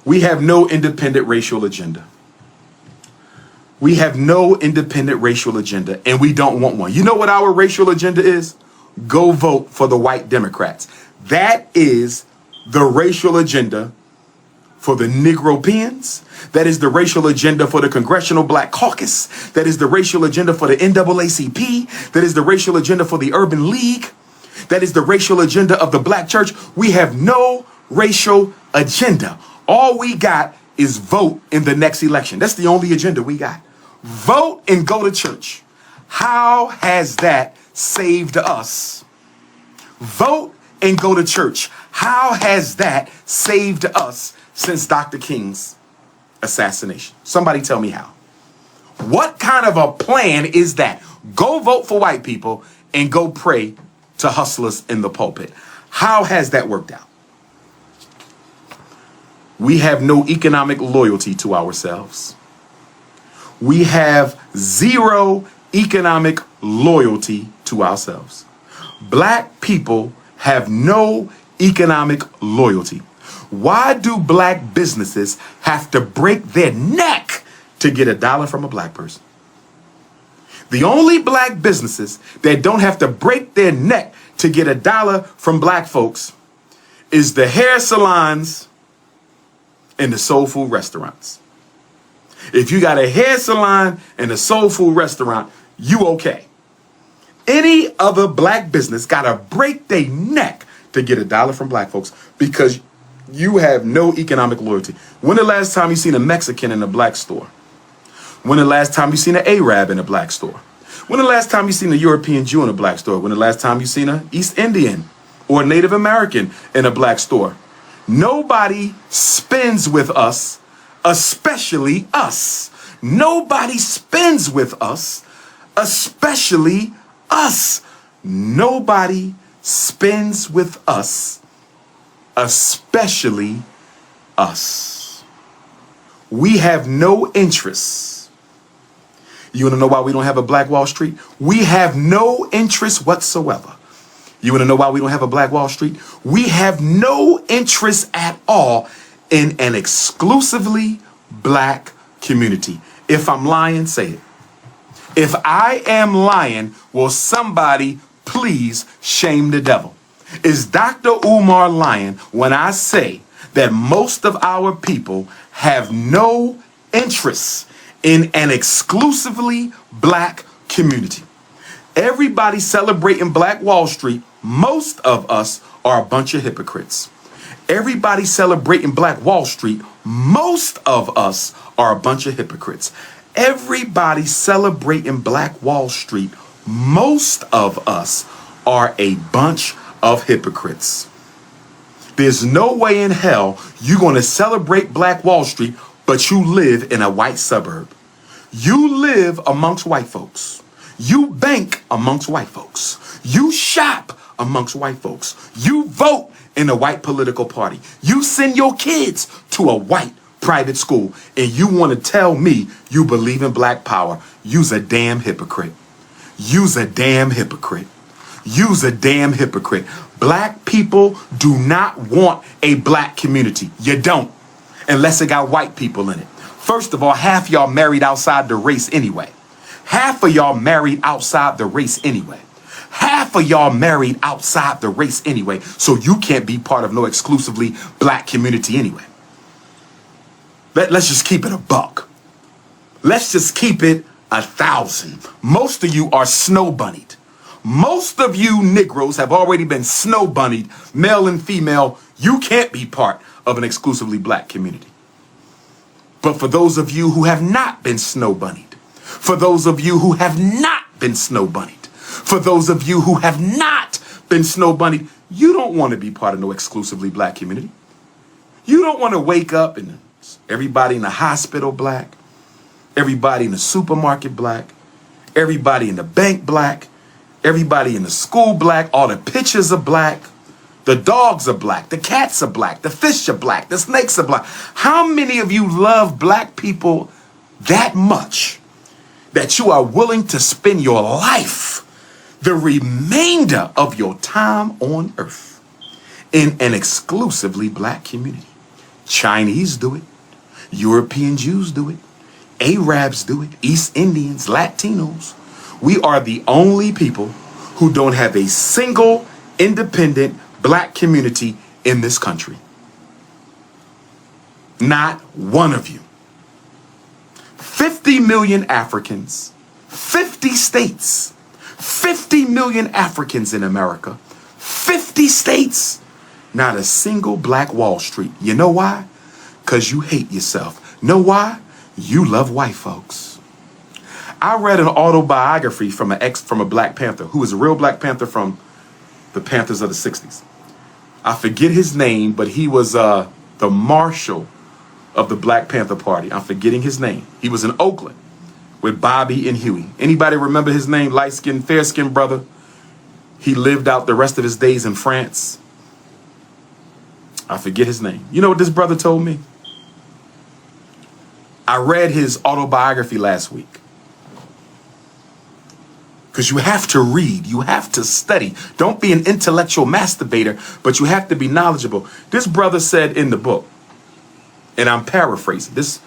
We have no independent racial agenda. We have no independent racial agenda, and we don't want one. You know what our racial agenda is? Go vote for the white Democrats. That is the racial agenda for the Negropeans. That is the racial agenda for the Congressional Black Caucus. That is the racial agenda for the NAACP. That is the racial agenda for the Urban League. That is the racial agenda of the Black Church. We have no racial agenda. All we got is vote in the next election. That's the only agenda we got. Vote and go to church. How has that saved us? Vote and go to church. How has that saved us since Dr. King's assassination? Somebody tell me how. What kind of a plan is that? Go vote for white people and go pray to hustlers in the pulpit. How has that worked out? We have no economic loyalty to ourselves. We have zero economic loyalty to ourselves. Black people have no economic loyalty. Why do black businesses have to break their neck to get $1 from a black person? The only black businesses that don't have to break their neck to get $1 from black folks is the hair salons and the soul food restaurants. If you got a hair salon and a soul food restaurant, you okay. Any other black business got to break their neck to get $1 from black folks because you have no economic loyalty. When the last time you seen a Mexican in a black store? When the last time you seen an Arab in a black store? When the last time you seen a European Jew in a black store? When the last time you seen an East Indian or a Native American in a black store? Nobody spends with us, especially us. Nobody spends with us, especially us. Nobody spends with us, especially us. We have no interests. You want to know why we don't have a Black Wall Street? We have no interest whatsoever. You want to know why we don't have a Black Wall Street? We have no interest at all in an exclusively black community. If I'm lying, say it. If I am lying, will somebody please shame the devil? Is Dr. Umar lying when I say that most of our people have no interest in an exclusively black community? Everybody celebrating Black Wall Street, most of us are a bunch of hypocrites. Everybody celebrating Black Wall Street, most of us are a bunch of hypocrites. Everybody celebrating Black Wall Street, most of us are a bunch of hypocrites. There's no way in hell you're going to celebrate Black Wall Street, but you live in a white suburb. You live amongst white folks. You bank amongst white folks. You shop amongst white folks. You vote in a white political party. You send your kids to a white private school, and you want to tell me you believe in black power. You's a damn hypocrite. You's a damn hypocrite. You's a damn hypocrite. Black people do not want a black community. You don't, unless it got white people in it. First of all, half y'all married outside the race anyway. Half of y'all married outside the race anyway. Half of y'all married outside the race anyway, so you can't be part of no exclusively black community anyway. Let's just keep it a buck. Let's just keep it 1,000. Most of you are snow bunnied. Most of you Negroes have already been snow bunnied, male and female. You can't be part of an exclusively black community. But for those of you who have not been snow bunnied, for those of you who have not been snow bunnied, for those of you who have not been snow bunnied, you don't want to be part of no exclusively black community. You don't want to wake up and everybody in the hospital black, everybody in the supermarket black, everybody in the bank black, everybody in the school black, all the pictures are black, the dogs are black, the cats are black, the fish are black, the snakes are black. How many of you love black people that much that you are willing to spend your life, the remainder of your time on earth, in an exclusively black community? Chinese do it. European Jews do it. Arabs do it. East Indians, Latinos. We are the only people who don't have a single independent black community in this country. Not one of you. 50 million Africans, 50 states, 50 million Africans in America, 50 states, not a single black Wall Street. You know why? Because you hate yourself. Know why? You love white folks. I read an autobiography from a Black Panther who was a real Black Panther from the Panthers of the 60s. I forget his name, but he was the marshal of the Black Panther Party. I'm forgetting his name. He was in Oakland with Bobby and Huey. Anybody remember his name? Light-skinned, fair-skinned brother. He lived out the rest of his days in France. I forget his name. You know what this brother told me? I read his autobiography last week. Because you have to read, you have to study. Don't be an intellectual masturbator, but you have to be knowledgeable. This brother said in the book, and I'm paraphrasing, this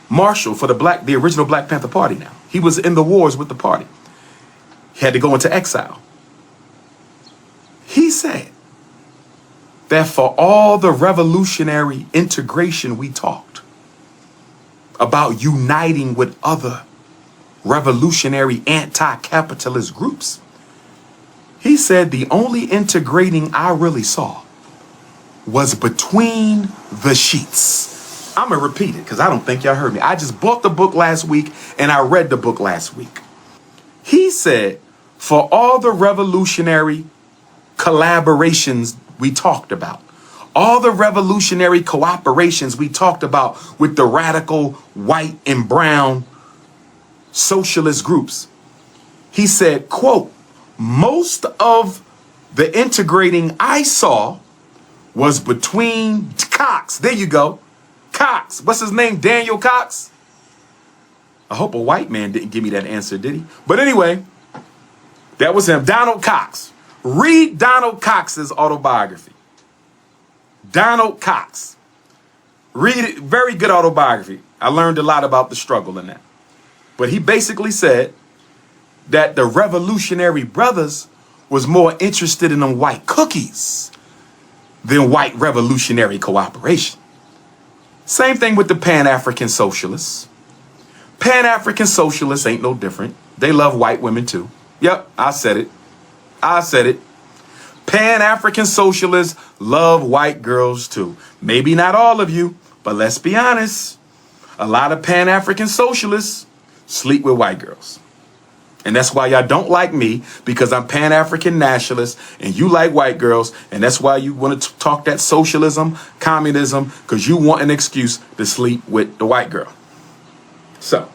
marshal for the original Black Panther Party now. He was in the wars with the party. He had to go into exile. He said that for all the revolutionary integration we talked about uniting with other revolutionary anti-capitalist groups, he said the only integrating I really saw was between the sheets. I'm going to repeat it because I don't think y'all heard me. I just bought the book last week and I read the book last week. He said, for all the revolutionary collaborations we talked about, all the revolutionary cooperations we talked about with the radical white and brown socialist groups, he said, quote, most of the integrating I saw was between Cox. There you go. Cox. What's his name? Daniel Cox? I hope a white man didn't give me that answer, did he? But anyway, that was him. Donald Cox. Read Donald Cox's autobiography. Donald Cox. Read it. Very good autobiography. I learned a lot about the struggle in that. But he basically said that the Revolutionary Brothers was more interested in them white cookies than white revolutionary cooperation. Same thing with the Pan-African socialists. Pan-African socialists ain't no different. They love white women too. Yep, I said it. I said it. Pan-African socialists love white girls too. Maybe not all of you, but let's be honest. A lot of Pan-African socialists sleep with white girls. And that's why y'all don't like me, because I'm Pan-African nationalist and you like white girls. And that's why you want to talk that socialism, communism, because you want an excuse to sleep with the white girl. So